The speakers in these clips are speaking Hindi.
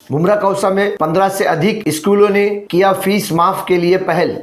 मुमरा कौसा में 15 से अधिक स्कूलों ने किया फीस माफ के लिए पहल।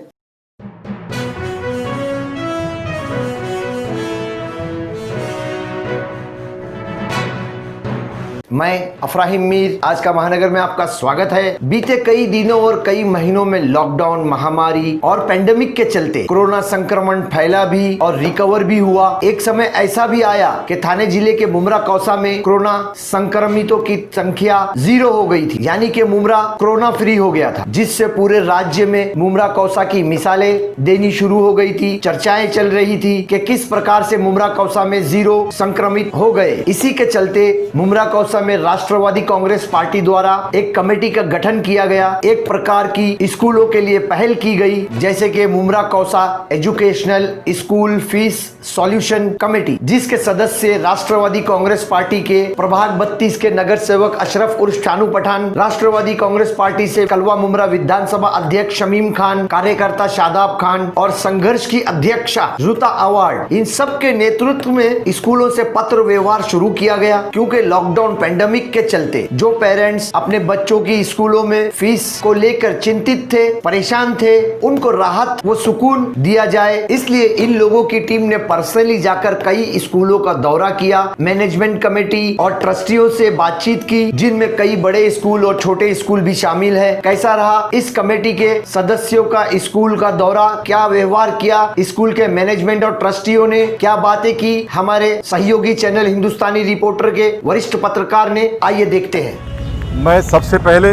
मैं अफराहिम मीर, आज का महानगर में आपका स्वागत है। बीते कई दिनों और कई महीनों में लॉकडाउन महामारी और पेंडेमिक के चलते कोरोना संक्रमण फैला भी और रिकवर भी हुआ। एक समय ऐसा भी आया कि थाने जिले के मुमरा कौसा में कोरोना संक्रमितों की संख्या 0 हो गई थी, यानी कि मुमरा कोरोना फ्री हो गया था, जिससे पूरे राज्य में मुमरा कौसा की मिसालें देनी शुरू हो गई थी। चर्चाएं चल रही थी कि किस प्रकार से मुमरा कौसा में 0 संक्रमित हो गए। इसी के चलते मुमरा कौसा में राष्ट्रवादी कांग्रेस पार्टी द्वारा एक कमेटी का गठन किया गया। एक प्रकार की स्कूलों के लिए पहल की गई, जैसे कि Mumbra Kausa educational school fees solution committee, जिसके सदस्य राष्ट्रवादी कांग्रेस पार्टी के प्रभाग 32 के नगर सेवक अशरफ उर्फ शानू पठान, राष्ट्रवादी कांग्रेस पार्टी से कलवा मुमरा विधानसभा अध्यक्ष शमीम खान, कार्यकर्ता शादाब खान और संघर्ष की अध्यक्षा रुता अवार्ड, इन सब के नेतृत्व में स्कूलों से पत्र व्यवहार शुरू किया गया। क्योंकि लॉकडाउन पेंडेमिक के चलते जो पेरेंट्स अपने बच्चों की स्कूलों में फीस को लेकर चिंतित थे, परेशान थे, उनको राहत व सुकून दिया जाए, इसलिए इन लोगों की टीम ने पर्सनली जाकर कई स्कूलों का दौरा किया, मैनेजमेंट कमेटी और ट्रस्टियों से बातचीत की, जिनमें कई बड़े स्कूल और छोटे स्कूल भी शामिल है। कैसा रहा इस कमेटी के सदस्यों का स्कूल का दौरा, क्या व्यवहार किया स्कूल के मैनेजमेंट और ट्रस्टियों ने, क्या बातें की हमारे सहयोगी चैनल हिंदुस्तानी रिपोर्टर के वरिष्ठ पत्रकार ने, आइए देखते हैं। मैं सबसे पहले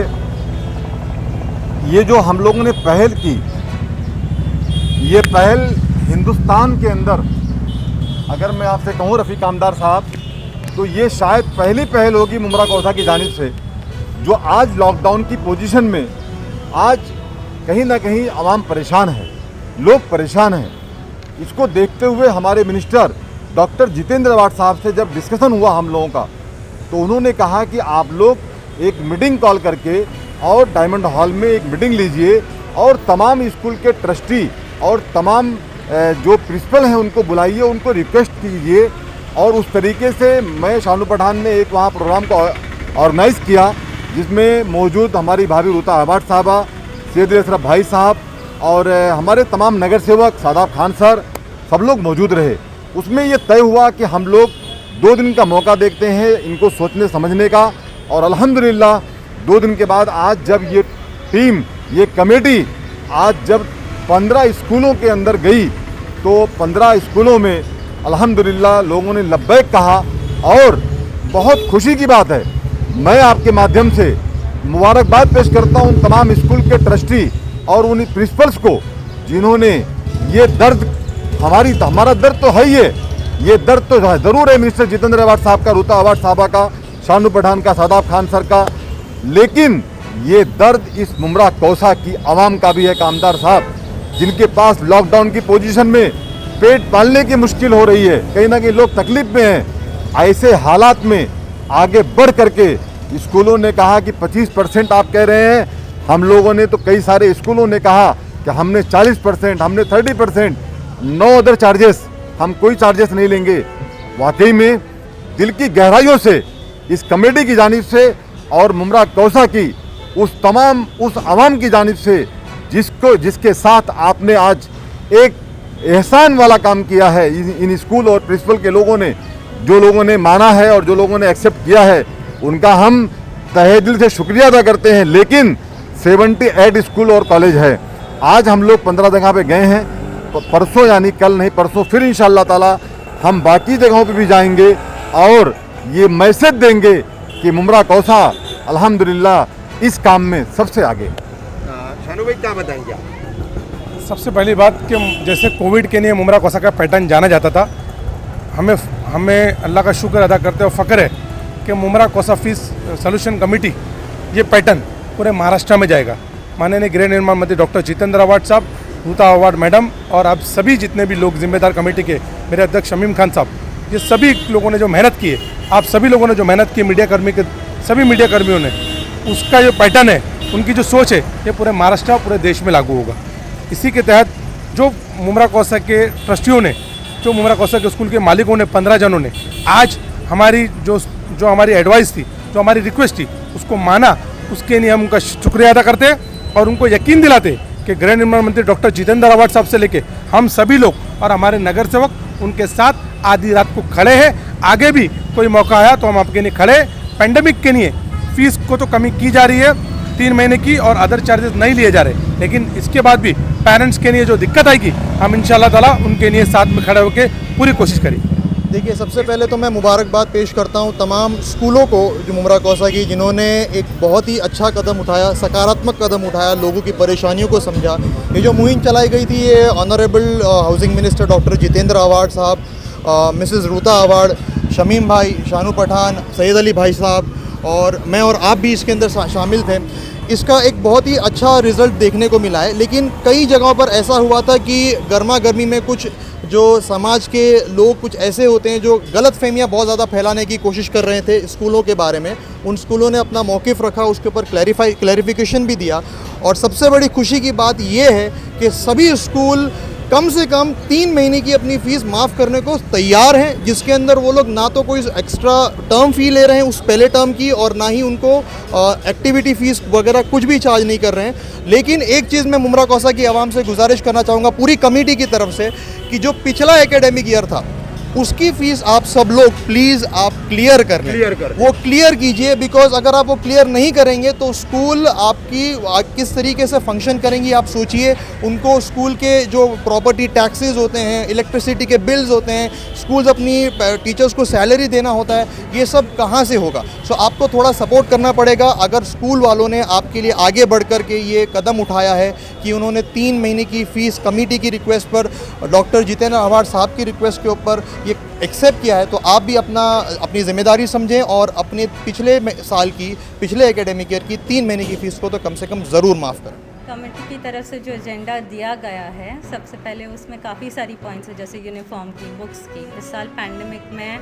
ये जो हम लोगों ने पहल की, ये पहल हिंदुस्तान के अंदर, अगर मैं आपसे कहूँ रफ़ीक आमदार साहब, तो ये शायद पहली पहल होगी मुमरा कौसा की जानिब से, जो आज लॉकडाउन की पोजीशन में आज कहीं ना कहीं आवाम परेशान है, लोग परेशान हैं। इसको देखते हुए हमारे मिनिस्टर डॉक्टर जितेंद्र अवार्ड साहब से जब डिस्कशन हुआ हम लोगों का, तो उन्होंने कहा कि आप लोग एक मीटिंग कॉल करके और डायमंड हॉल में एक मीटिंग लीजिए और तमाम स्कूल के ट्रस्टी और तमाम जो प्रिंसिपल हैं उनको बुलाइए, उनको रिक्वेस्ट कीजिए। और उस तरीके से मैं शानू पठान ने एक वहाँ प्रोग्राम को ऑर्गेनाइज़ किया, जिसमें मौजूद हमारी भाभी रुता अवार्ड साहबा, सैयद अशरफ भाई साहब और हमारे तमाम नगर सेवक शादाब खान सर, सब लोग मौजूद रहे। उसमें ये तय हुआ कि हम लोग 2 दिन का मौका देखते हैं इनको सोचने समझने का। और अल्हम्दुलिल्लाह 2 दिन के बाद आज जब ये टीम, ये कमेटी आज जब 15 स्कूलों के अंदर गई, तो 15 स्कूलों में अल्हम्दुलिल्लाह लोगों ने लब्बैक कहा। और बहुत खुशी की बात है, मैं आपके माध्यम से मुबारकबाद पेश करता हूँ उन तमाम स्कूल के ट्रस्टी और उन प्रिंसिपल्स को, जिन्होंने ये दर्द, हमारा दर्द तो है ही है, ये दर्द तो ज़रूर है मिनिस्टर जितेंद्र अवार्ड साहब का, रुता अवार्ड साहबा का, शानू पठान का, शादाब खान सर का, लेकिन ये दर्द इस मुमरा कौसा की आवाम का भी है आमदार साहब, जिनके पास लॉकडाउन की पोजीशन में पेट पालने की मुश्किल हो रही है, कहीं ना कहीं लोग तकलीफ में हैं। ऐसे हालात में आगे बढ़ करके स्कूलों ने कहा कि 25% आप कह रहे हैं, हम लोगों ने तो कई सारे स्कूलों ने कहा कि हमने 40%, हमने 30%, नो अदर चार्जेस, हम कोई चार्जेस नहीं लेंगे। वाकई में दिल की गहराइयों से इस कमेटी की जानिब से और मुमरा कौसा की उस आवाम की जानिब से जिसके साथ आपने आज एक एहसान वाला काम किया है, इन स्कूल और प्रिंसिपल के लोगों ने, जो लोगों ने माना है और जो लोगों ने एक्सेप्ट किया है, उनका हम तहे दिल से शुक्रिया अदा करते हैं। लेकिन 78 स्कूल और कॉलेज है। आज हम लोग 15 जगह पे गए हैं, परसों यानी कल नहीं परसों फिर इंशाअल्लाह ताला हम बाकी जगहों पे भी जाएंगे और ये मैसेज देंगे कि मुमरा कौसा अल्हम्दुलिल्लाह इस काम में सबसे आगे। शानू भाई क्या बताएंगे आप? सबसे पहली बात कि जैसे कोविड के लिए मुमरा कौसा का पैटर्न जाना जाता था, हमें अल्लाह का शुक्र अदा करते हुए फ़ख्र है कि Mumbra Kausa fees solution committee ये पैटर्न पूरे महाराष्ट्र में जाएगा। माननीय गृह निर्माण मंत्री डॉक्टर जितेंद्र अवार्ड साहब, रुता अवार्ड मैडम और आप सभी जितने भी लोग जिम्मेदार कमेटी के, मेरे अध्यक्ष शमीम खान साहब, ये सभी लोगों ने जो मेहनत की है, आप सभी लोगों ने जो मेहनत की, मीडियाकर्मी के सभी मीडियाकर्मियों ने, उसका जो पैटर्न है, उनकी जो सोच है, ये पूरे महाराष्ट्र पूरे देश में लागू होगा। इसी के तहत जो मुमरा कौसा के ट्रस्टियों ने, जो मुमरा कौसा के स्कूल के मालिकों ने, 15 जनों ने आज हमारी जो हमारी एडवाइस थी, जो हमारी रिक्वेस्ट थी, उसको माना उसके लिए हम उनका शुक्रिया अदा करते और उनको यकीन दिलाते कि गृह निर्माण मंत्री डॉक्टर जितेंद्र आव्हाड साहब से लेके हम सभी लोग और हमारे नगर सेवक उनके साथ आधी रात को खड़े हैं। आगे भी कोई मौका आया तो हम आपके लिए खड़े। पेंडेमिक के लिए फीस को तो कमी की जा रही है 3 महीने की और अदर चार्जेस नहीं लिए जा रहे, लेकिन इसके बाद भी पेरेंट्स के लिए जो दिक्कत आएगी हम इंशाल्लाह ताला उनके लिए साथ में खड़े होकर पूरी कोशिश करेंगे। देखिए, सबसे पहले तो मैं मुबारकबाद पेश करता हूं तमाम स्कूलों को जो मुमरा कौसा की, जिन्होंने एक बहुत ही अच्छा कदम उठाया, सकारात्मक कदम उठाया, लोगों की परेशानियों को समझा। ये जो मुहिम चलाई गई थी, ये honourable housing minister doctor Jitendra Awhad साहब, मिसेस रूता आव्हाड, शमीम भाई, शानू पठान, सैयद अली भाई साहब और मैं और आप भी इसके अंदर शामिल थे। इसका एक बहुत ही अच्छा रिज़ल्ट देखने को मिला है। लेकिन कई जगहों पर ऐसा हुआ था कि गर्मा गर्मी में कुछ जो समाज के लोग कुछ ऐसे होते हैं जो गलत फहमियाँ बहुत ज़्यादा फैलाने की कोशिश कर रहे थे स्कूलों के बारे में। उन स्कूलों ने अपना मौक़िफ़ रखा, उसके ऊपर क्लैरिफिकेशन भी दिया। और सबसे बड़ी खुशी की बात ये है कि सभी स्कूल कम से कम 3 महीने की अपनी फ़ीस माफ़ करने को तैयार हैं, जिसके अंदर वो लोग ना तो कोई एक्स्ट्रा टर्म फ़ी ले रहे हैं उस पहले टर्म की और ना ही उनको एक्टिविटी फ़ीस वगैरह कुछ भी चार्ज नहीं कर रहे हैं। लेकिन एक चीज़ मैं मुमरा कौसा की आवाम से गुजारिश करना चाहूँगा पूरी कमेटी की तरफ से कि जो पिछला एकेडमिक ईयर था उसकी फ़ीस आप सब लोग प्लीज़ आप क्लियर कर लें, वो क्लियर कीजिए। बिकॉज अगर आप वो क्लियर नहीं करेंगे तो स्कूल आपकी किस तरीके से फंक्शन करेंगी आप सोचिए। उनको स्कूल के जो प्रॉपर्टी टैक्सेस होते हैं, इलेक्ट्रिसिटी के बिल्स होते हैं, स्कूल्स अपनी टीचर्स को सैलरी देना होता है, ये सब कहाँ से होगा। सो आपको थोड़ा सपोर्ट करना पड़ेगा। अगर स्कूल वालों ने आपके लिए आगे बढ़ कर के ये कदम उठाया है कि उन्होंने 3 महीने की फ़ीस कमेटी की रिक्वेस्ट पर, डॉक्टर जितेंद्र आव्हाड साहब की रिक्वेस्ट के ऊपर ये एक्सेप्ट किया है, तो आप भी अपनी ज़िम्मेदारी समझें और अपने पिछले एकेडमिक ईयर की 3 महीने की फ़ीस को तो कम से कम ज़रूर माफ़ करें। कमेटी की तरफ से जो एजेंडा दिया गया है, सबसे पहले उसमें काफ़ी सारी पॉइंट्स है, जैसे यूनिफॉर्म की, बुक्स की। इस साल पैंडमिक में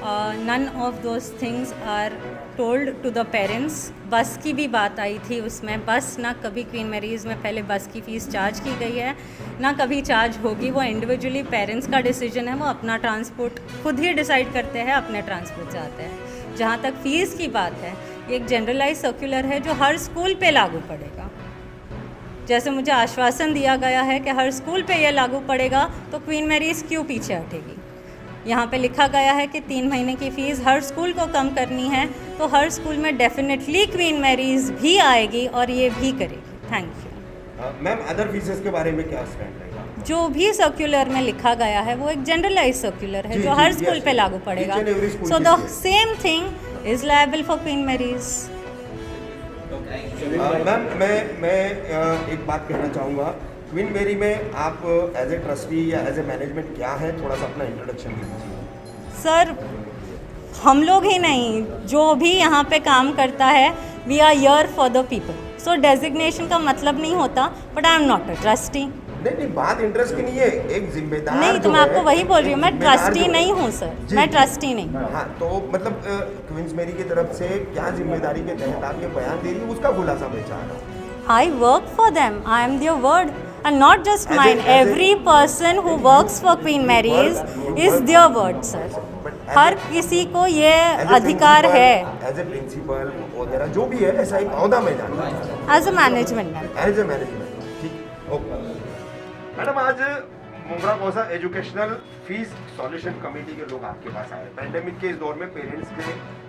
none of those things are told to the parents. Bus की भी बात आई थी उसमें। बस ना कभी क्वीन मैरीज़ में पहले बस की फ़ीस चार्ज की गई है, ना कभी चार्ज होगी। वो इंडिविजुअली पेरेंट्स का डिसीजन है, वो अपना ट्रांसपोर्ट खुद ही डिसाइड करते हैं, अपने ट्रांसपोर्ट से आते हैं। जहाँ तक फ़ीस की बात है, ये एक जनरलाइज सर्कुलर है जो हर स्कूल पे लागू पड़ेगा। जैसे मुझे आश्वासन दिया गया है कि हर स्कूल पे ये लागू पड़ेगा, तो क्वीन मैरीज़ क्यों पीछे हटेगी। यहाँ पे लिखा गया है कि 3 महीने की फ़ीस हर स्कूल को कम करनी है, तो हर स्कूल में डेफिनेटली क्वीन मैरीज़ भी आएगी और ये भी करेगी। Thank you. Ma'am, other faeces के बारे में क्या स्टैंड रहेगा? जो भी सर्कुलर में लिखा गया है वो एक जनरलाइज सर्कुलर है जो हर स्कूल पे लागू पड़ेगा। So the same thing is liable for Queen Mary's. Ma'am, मैं एक बात कहना चाहूँगा। क्वीन मैरी में आप एज ए ट्रस्टी या एज ए मैनेजमेंट क्या है, थोड़ा सा अपना इंट्रोडक्शन दीजिए। सर, हम लोग ही नहीं, जो भी यहाँ पे काम करता है, we are here for the people. So designation का मतलब नहीं होता, but I am not a trustee. नहीं, बात इंटरेस्ट की नहीं है, एक जिम्मेदार नहीं, तो मैं आपको वही बोल रही हूँ, मैं ट्रस्टी नहीं हूँ सर, मैं ट्रस्टी नहीं। हाँ, तो मतलब क्वींस मैरी की तरफ से क्या जिम्मेदारी के तहत आप ये बयान दे रही है, उसका खुलासा मैं चाह रहा हूँ। I work for them. I am their word, and not just mine. Every person who works for Queen Mary's is their word, sir. हर किसी को ये अधिकार है। एज ए प्रिंसिपल वगैरह जो भी है, ऐसा एक औहदा मैं जानना चाहता हूँ। As a management ma'am. As a management, ठीक, ओके। मैडम, आज Mumbra Kausa educational fees solution committee के लोग आपके पास आए। पेंडेमिक के इस दौर में पेरेंट्स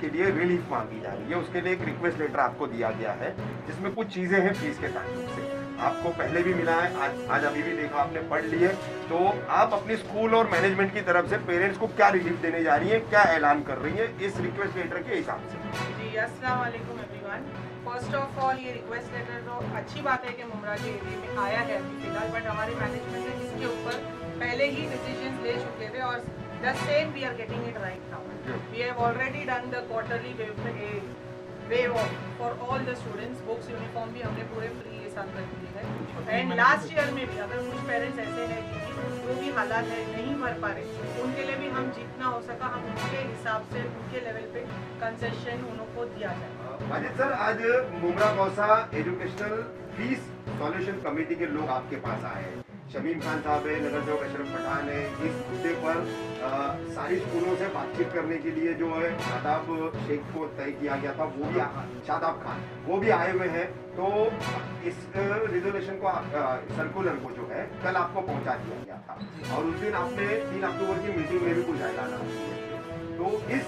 के लिए रिलीफ मांगी जा रही है, उसके लिए एक रिक्वेस्ट लेटर आपको दिया गया है जिसमें कुछ चीज़ें हैं फीस के ताल्लुक से। आपको पहले भी मिला है, आज अभी भी देखा, आपने पढ़ ली है। तो आप अपनी स्कूल और मैनेजमेंट की तरफ से पेरेंट्स को क्या रिलीफ देने जा रही है, क्या ऐलान कर रही है इस रिक्वेस्ट लेटर के हिसाब से? जी, अस्सलाम वालेकुम एवरीवन। फर्स्ट ऑफ ऑल, ये रिक्वेस्ट लेटर तो अच्छी बात है कि मुमरा के एरिया में आया है अभी फिलहाल, बट हमारी मैनेजमेंट ने इसके ऊपर पहले ही डिसीजंस ले चुके थे और the same we are getting it right now. We have already done the quarterly wave for all the students. Books, uniform भी हमने पूरे फ्री ये साल कर दिए हैं। एंड लास्ट ईयर में भी अगर कुछ पेरेंट्स ऐसे हैं जिनकी जो भी हालात है नहीं भर पा रहे, उनके लिए भी हम जितना हो सका हम उनके हिसाब से उनके लेवल पे कंसेशन उनको दिया जाए। माजिद सर, आज Mumbra Kausa educational fees solution committee के लोग आपके पास आए हैं। शमीम खान साहब है, नगर सेवक अशरफ पठान है, इस मुद्दे पर सारी स्कूलों से बातचीत करने के लिए जो है शादाब शेख को तय किया गया था, वो भी शादाब खान वो भी आए हुए हैं। तो इस रिजोल्यूशन को सर्कुलर को जो है कल आपको पहुंचा दिया गया था और उस दिन आपने 3 अक्टूबर की मीटिंग में भी कुछ ऐलान किया। तो इस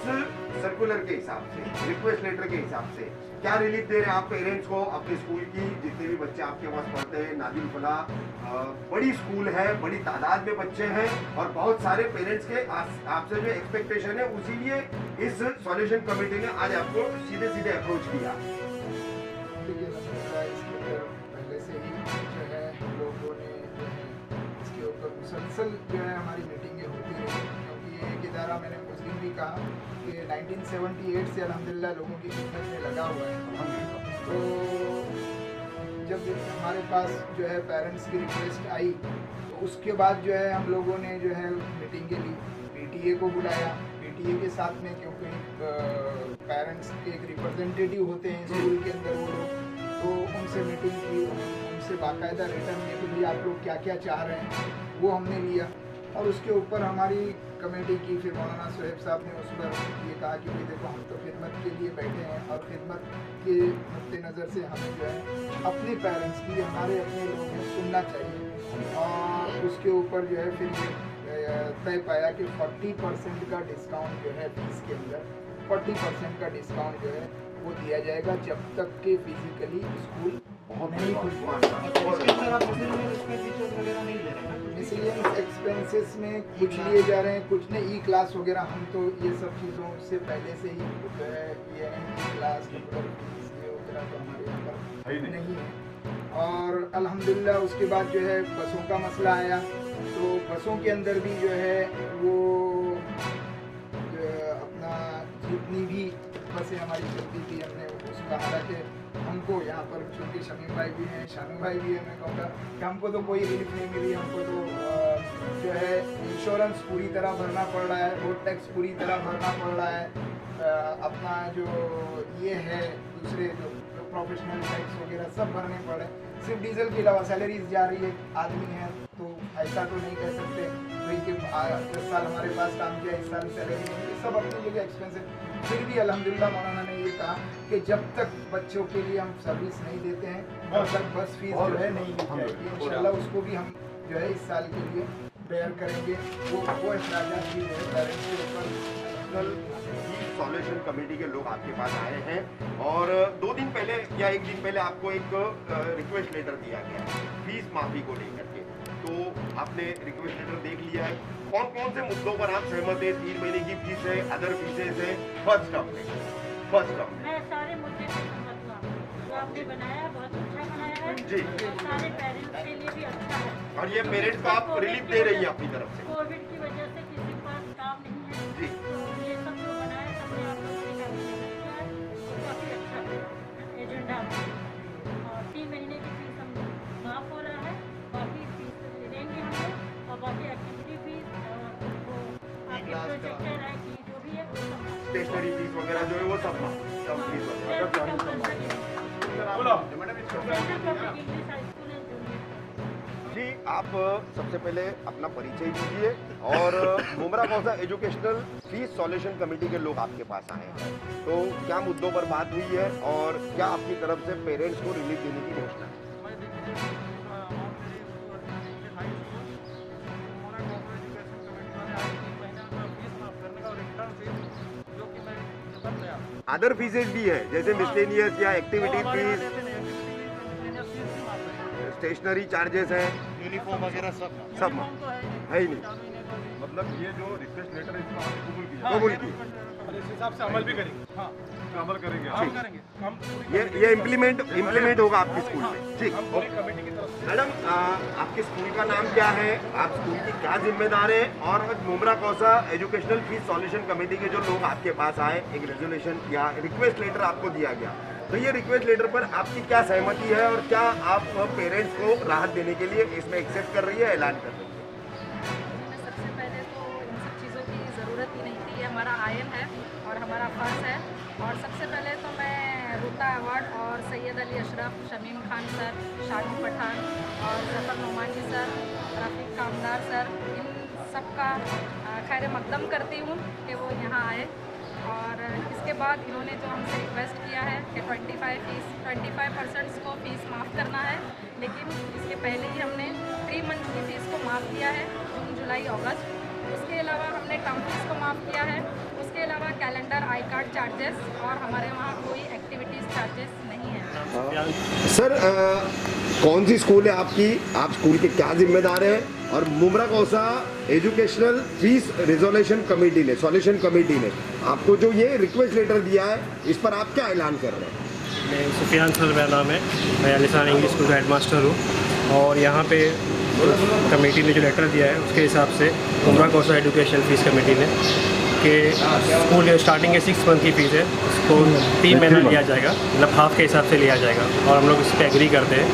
सर्कुलर के हिसाब से, रिक्वेस्ट लेटर के हिसाब से क्या रिलीफ दे रहे हैं आप पेरेंट्स को? अपने स्कूल की जितने भी बच्चे आपके पास पढ़ते हैं, नादिल फला बड़ी स्कूल है, बड़ी तादाद में बच्चे हैं और बहुत सारे पेरेंट्स के आपसे जो एक्सपेक्टेशन है, उसीलिए इस सॉल्यूशन कमेटी ने आज आपको सीधे सीधे अप्रोच किया। पहले से ही जो है हम लोगों ने जो है इसके ऊपर मुसलसल जो है हमारी मीटिंगें होती रही, क्योंकि ये एक इदारा मैंने उस दिन भी कहा कि 1978 से अल्हम्दुलिल्लाह लोगों की खिदमत में लगा हुआ है। तो जब हमारे पास जो है पेरेंट्स की रिक्वेस्ट आई तो उसके बाद जो है हम लोगों ने जो है मीटिंगें ली, पीटीए को बुलाया, पीटीए के साथ में क्योंकि पेरेंट्स के एक रिप्रेजेंटेटिव होते हैं स्कूल के अंदर वो लोग, तो उनसे मीटिंग की, उनसे बाकायदा रिटर्न में कि भाई आप लोग क्या क्या चाह रहे हैं वो हमने लिया और उसके ऊपर हमारी कमेटी की। फिर मौलाना सोहेब साहब ने उस पर ये कहा कि भाई देखो हम तो खिदमत के लिए बैठे हैं और खिदमत के मद्देनज़र से हमें जो है अपने पेरेंट्स की, हमारे अपने लोग हैं, सुनना चाहिए। और उसके ऊपर जो है फिर ये तय पाया कि 40% का डिस्काउंट जो है फीस के अंदर 40% का डिस्काउंट जो है वो दिया जाएगा जब तक कि फिजिकली स्कूल नहीं मिसलेनियस एक्सपेंसेस में कुछ लिए जा रहे हैं, कुछ नहीं। ई क्लास वगैरह हम तो ये सब चीज़ों से पहले से ही जो है ये ई क्लास वगैरह तो हमारे यहाँ पर नहीं है। और अल्हम्दुलिल्लाह उसके बाद जो है बसों का मसला आया, तो बसों के अंदर भी जो है वो अपना जितनी भी बसें हमारी चलती थी हमने उसका, हालांकि हमको यहाँ पर चूँकि शमीम भाई भी हैं, शानू भाई भी हैं, मैं कहूँगा कि हमको तो कोई रिलीफ नहीं मिली। हमको तो जो है इंश्योरेंस पूरी तरह भरना पड़ रहा है, रोड टैक्स पूरी तरह भरना पड़ रहा है, अपना जो ये है दूसरे जो प्रोफेशनल टैक्स वगैरह सब भरने पड़ रहे हैं। सिर्फ डीजल के अलावा सैलरीज जा रही है, आदमी है तो ऐसा तो नहीं कह सकते भाई कि 10 साल हमारे पास काम किया, इस साल सैलरी नहीं, ये सब अपनी जगह एक्सपेंस है। फिर भी अल्हम्दुलिल्लाह मौलाना ने ये कहा कि जब तक बच्चों के लिए हम सर्विस नहीं देते हैं तब तक बस फीस जो है नहीं ली जाएगी। इंशाल्लाह उसको भी हम जो है इस साल के लिए बेयर करेंगे। वो अखराजात भी जो है पेरेंट्स के ऊपर। सॉल्यूशन कमेटी के लोग आपके पास आए हैं और 2 दिन पहले या 1 दिन पहले आपको एक रिक्वेस्ट लेटर दिया गया फीस माफी को लेकर के, तो आपने रिक्वेस्ट लेटर देख लिया है। कौन कौन से मुद्दों पर आप सहमत है? 3 महीने की फीस है, अदर फीसेज है, फर्स्ट टर्म मैं सारे मुद्दे से सहमत हुआ, जो आपने बनाया बहुत अच्छा बनाया है जी, सारे पेरेंट्स के लिए भी अच्छा है। और ये पेरेंट्स को आप रिलीफ दे रही है अपनी तरफ से। कोविड की वजह से किसी के पास काम नहीं है जी, तो ये सब जो बनाया सबने आप लोगों ने काफ़ी मेहनत किया है और काफ़ी अच्छा एजेंडा और 3 महीने की फीस हम माफ़ हो रहा है, बाकी फीस लेंगे हम लोग और बाकी एक्टिविटी फीस और वो आपके प्रोजेक्टर है कि जो भी है वो सब स्टेशनरी फीस वगैरह जो है वो सब फीस वगैरह। जी, आप सबसे पहले अपना परिचय दीजिए और Mumbra Kausa educational fees solution committee के लोग आपके पास आए हैं, तो क्या मुद्दों पर बात हुई है और क्या आपकी तरफ से पेरेंट्स को रिलीफ देने की घोषणा है? अदर फीसेज भी है जैसे मिसलेनियस या एक्टिविटी फीस, स्टेशनरी चार्जेस हैं, यूनिफॉर्म वगैरह सब है ही नहीं। मतलब ये जो रिक्वेस्ट लेटर है इसको आपने कबूल किया, कबूल की, इस हिसाब से अमल भी करेंगे। हाँ, अमल करेंगे हम करेंगे। हम ये इम्प्लीमेंट होगा आपके स्कूल में। ठीक, हम पूरी कमेटी की तरफ से। मैडम आपके स्कूल का नाम क्या है, आप स्कूल की क्या जिम्मेदार है, और Mumbra Kausa educational fees solution committee के जो लोग आपके पास आए, एक रेजोल्यूशन या रिक्वेस्ट लेटर आपको दिया गया, तो ये रिक्वेस्ट लेटर पर आपकी क्या सहमति है और क्या आप पेरेंट्स को राहत देने के लिए इसमें एक्सेप्ट कर रही है, ऐलान कर रही है? सबसे पहले तो इन सब चीज़ों की ज़रूरत ही नहीं थी, ये हमारा आयन है और हमारा फ़र्ज़ है। और सबसे पहले तो मैं रूता अवार्ड और सैयद अली अशरफ अशरफ, शमीम खान सर, शाहिद पठान और जफर नोमानी सर, रफ़ीक कामदार सर, इन सबका खैर मकदम करती हूँ कि वो यहाँ आए। और इसके बाद इन्होंने जो हमसे रिक्वेस्ट किया है कि 25% को फ़ीस माफ़ करना है, लेकिन इसके पहले ही हमने 3 मंथ की फ़ीस को माफ़ किया है, जून, जुलाई, अगस्त। उसके अलावा हमने टर्म फीस को माफ़ किया है। उसके अलावा कैलेंडर, आई कार्ड चार्जेस और हमारे वहाँ कोई एक्टिविटीज़ चार्जेस नहीं है। सर कौन सी स्कूल है आपकी, आप स्कूल के क्या जिम्मेदार हैं, और Mumbra Kausa educational fees resolution committee ने, सॉल्यूशन कमेटी ने आपको जो ये रिक्वेस्ट लेटर दिया है, इस पर आप क्या ऐलान कर रहे हैं? मैं सुफियान सर मेरा नाम है, मैं अलिसान इंग्लिश स्कूल का हेडमास्टर हूँ। और यहाँ पे कमेटी ने जो लेटर दिया है उसके हिसाब से Mumbra Kausa education fees committee ने कि स्कूल स्टार्टिंग के 6 मंथ की फ़ीस है, उसको 3 महीना लिया जाएगा, मतलब हाफ के हिसाब से लिया जाएगा, और हम लोग इस पर एग्री करते हैं।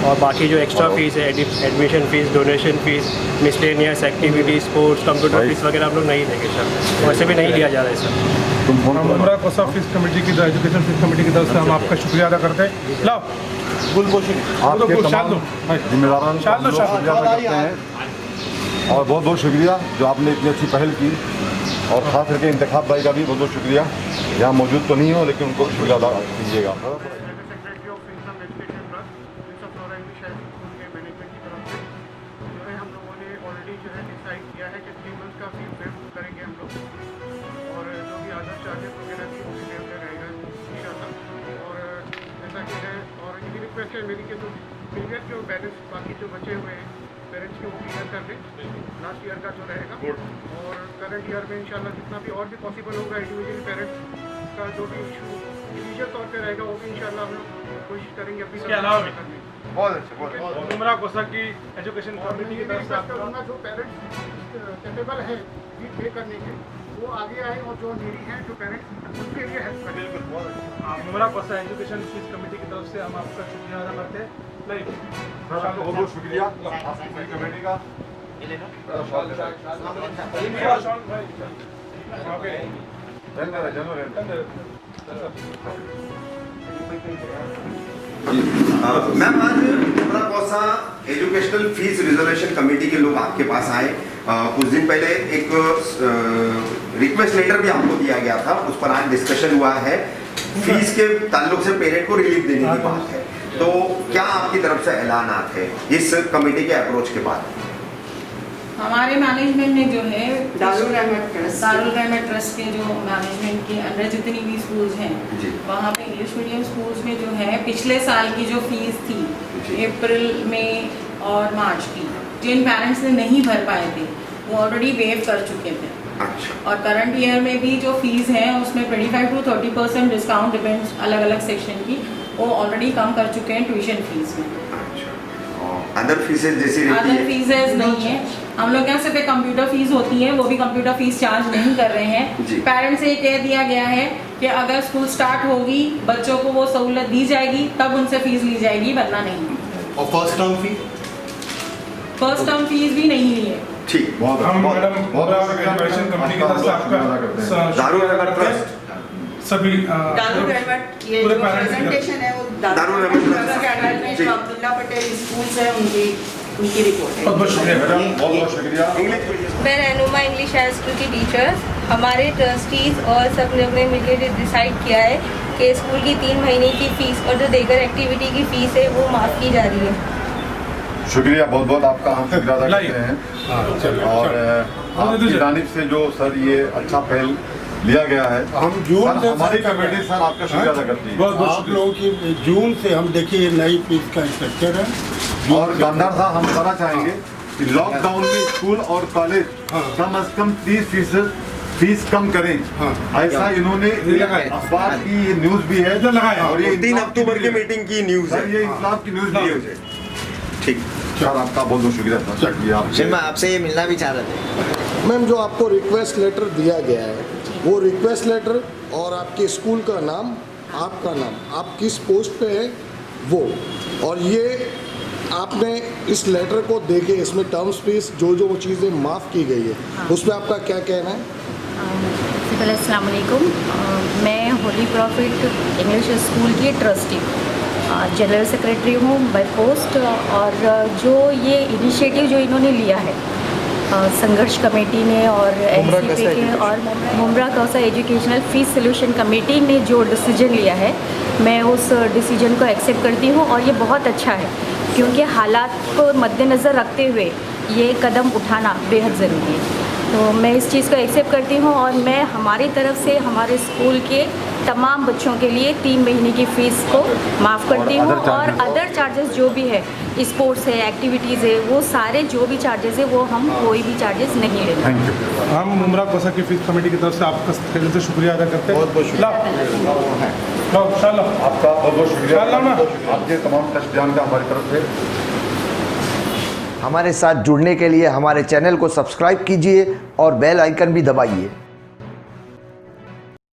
और बाकी जो एक्स्ट्रा फ़ीस है, admission fees, donation fees, miscellaneous activity, sports, computer fees वगैरह हम लोग नहीं लेंगे सर, वैसे भी नहीं लिया जा रहा है sir. Mumbra Kausa fees committee की एजुकेशन फीस कमेटी की तरफ से हम आपका शुक्रिया अदा करते हैं। लाओ आपके तमाम जिम्मेदारान को हम लोग शुक्रिया अदा करते हैं, और बहुत बहुत शुक्रिया जो आपने इतनी अच्छी पहल की, और ख़ास करके इंतखाब भाई का भी बहुत बहुत शुक्रिया। यहाँ मौजूद तो नहीं हो, लेकिन उनको शुक्रिया अदा कीजिएगा। Secretary of freedom education trust, Prince of flora English high school के मैनेजमेंट की तरफ से जो है हम लोगों ने ऑलरेडी जो है डिसाइड किया है कि 3 मंथ का फीस वेव करेंगे हम लोग, और जो भी अदर चार्जेस वगैरह भी उसी वेव में रहेगा इंशाल्लाह। और जैसा कि है, और ये भी रिक्वेस्ट है मेरी कि जो प्रीवियस जो बैलेंस बाकी जो बचे हुए हैं पेरेंट्स के वो क्लियर कर दें, लास्ट ईयर का जो रहेगा, और करंट ईयर में इंशाल्लाह जितना भी और भी पॉसिबल होगा इंडिविजुअल पेरेंट्स का जो भी इशू इंडिविजुअल तौर पे रहेगा वो भी इंशाल्लाह हम लोग कोशिश करेंगे अपनी इसके अलावा भी करने। बहुत अच्छा। मुमरा कौसा की एजुकेशन कमेटी की तरफ से आपका जो पेरेंट्स कैपेबल है फीस पे करने के, वो आगे आए, और जो नीडी हैं जो पेरेंट्स उनके लिए हेल्प करें। बिल्कुल Mumbra Kausa education fees committee की तरफ से हम आपका शुक्रिया अदा करते हैं। बहुत बहुत शुक्रिया आपकी पूरी कमेटी का। मैम आज Mumbra Kausa educational fees reservation committee के लोग आपके पास आए, कुछ दिन पहले एक रिक्वेस्ट लेटर भी आपको दिया गया था, उस पर आज डिस्कशन हुआ है, फीस के ताल्लुक से पेरेंट को रिलीफ देने की बात है, तो क्या आपकी तरफ से ऐलानात है इस कमेटी के अप्रोच के बाद? हमारे मैनेजमेंट ने जो है दारुल रहमत ट्रस्ट के जो मैनेजमेंट के अंदर जितनी भी स्कूल्स हैं वहाँ पे इंग्लिश मीडियम स्कूल्स में जो है पिछले साल की जो फीस थी अप्रैल में और मार्च की, जिन पेरेंट्स ने नहीं भर पाए थे वो ऑलरेडी वेव कर चुके थे। और करंट ईयर में भी जो फीस है उसमें 25 to 30% डिस्काउंट डिपेंड्स अलग अलग सेक्शन की, वो ऑलरेडी कम कर चुके हैं ट्यूशन फीस में। अदर फीसेस जैसी अदर फीसेस नहीं है, हम लोग यहाँ सिर्फ एक कंप्यूटर फीस होती है, वो भी कंप्यूटर फीस चार्ज नहीं कर रहे हैं। पेरेंट्स से ये कह दिया गया है कि अगर स्कूल स्टार्ट होगी बच्चों को वो सहूलत दी जाएगी तब उनसे फीस ली जाएगी, वरना नहीं। और फर्स्ट टर्म फीस भी नहीं ली है। ठीक, हम मैडम एजुकेशन कमेटी की तरफ से आपका दारुल रहमत ट्रस्ट सभी दारुल रहमत ये जो प्रेजेंटेशन है वो दारुल रहमत जो अब्दुल्ला पटेल स्कूल्स है उनकी रिपोर्ट है। बहुत बहुत शुक्रिया मैडम, बहुत बहुत शुक्रिया। मैं रहनुमा इंग्लिश हाई स्कूल की टीचर, हमारे ट्रस्टीज़ और सब लोग ने मिलकर डिसाइड किया है कि स्कूल की 3 महीने की फ़ीस और जो देकर एक्टिविटी की फ़ीस है वो माफ़ की जा रही है। शुक्रिया, बहुत बहुत आपका हम शुक्रिया अदा करते हैं। और आपकी जानिब से जो सर ये अच्छा पहल लिया गया है, हम जून से हमारी कमेटी सर आपका शुक्रिया अदा करती है। आप लोगों की जून से हम देखिए नई फीस का स्ट्रक्चर है। और कामदार साहब हम बताना चाहेंगे कि लॉकडाउन में स्कूल और कॉलेज कम अज कम 30% फीस कम करें, ऐसा इन्होंने अखबार की न्यूज भी है, और ये 3 अक्टूबर की मीटिंग की न्यूज है, ये इंकलाब की न्यूज भी है। ठीक सर, आपका बहुत बहुत शुक्रिया सर। मैं आपसे ये मिलना भी चाह रहे थे। मैम, जो आपको रिक्वेस्ट लेटर दिया गया है वो रिक्वेस्ट लेटर और आपके स्कूल का नाम, आपका नाम, आप किस पोस्ट पे है वो, और ये आपने इस लेटर को देखे, इसमें टर्म्स फीस जो वो चीज़ें माफ़ की गई है, उस पर आपका क्या कहना है? सबसे पहले अस्सलाम वालेकुम। मैं होली प्रॉफिट इंग्लिश स्कूल की ट्रस्टी। जनरल सेक्रेटरी हूँ बाय पोस्ट। और जो ये इनिशिएटिव जो इन्होंने लिया है संघर्ष कमेटी ने और एनसीपी के और Mumbra Kausa educational fees solution committee ने जो डिसीजन लिया है, मैं उस डिसीजन को एक्सेप्ट करती हूँ और ये बहुत अच्छा है, क्योंकि हालात को मद्देनज़र रखते हुए ये कदम उठाना बेहद ज़रूरी है। तो मैं इस चीज़ को एक्सेप्ट करती हूँ और मैं हमारी तरफ से हमारे स्कूल के तमाम बच्चों के लिए 3 महीने की फ़ीस को माफ़ करती हूँ और अदर चार्जेस जो भी है, स्पोर्ट्स है, एक्टिविटीज़ है, वो सारे जो भी चार्जेस है वो हम कोई भी चार्जेस नहीं लेते। Thank you. हम मुमरा कोसा की फीस कमेटी की तरफ से आपका दिल से शुक्रिया अदा करते हैं। बहुत बहुत शुक्रिया आपका, बहुत बहुत शुक्रिया आपके तमाम कष्ट ध्यान का हमारी तरफ से। हमारे साथ जुड़ने के लिए हमारे चैनल को सब्सक्राइब कीजिए और बेल आइकन भी दबाइए।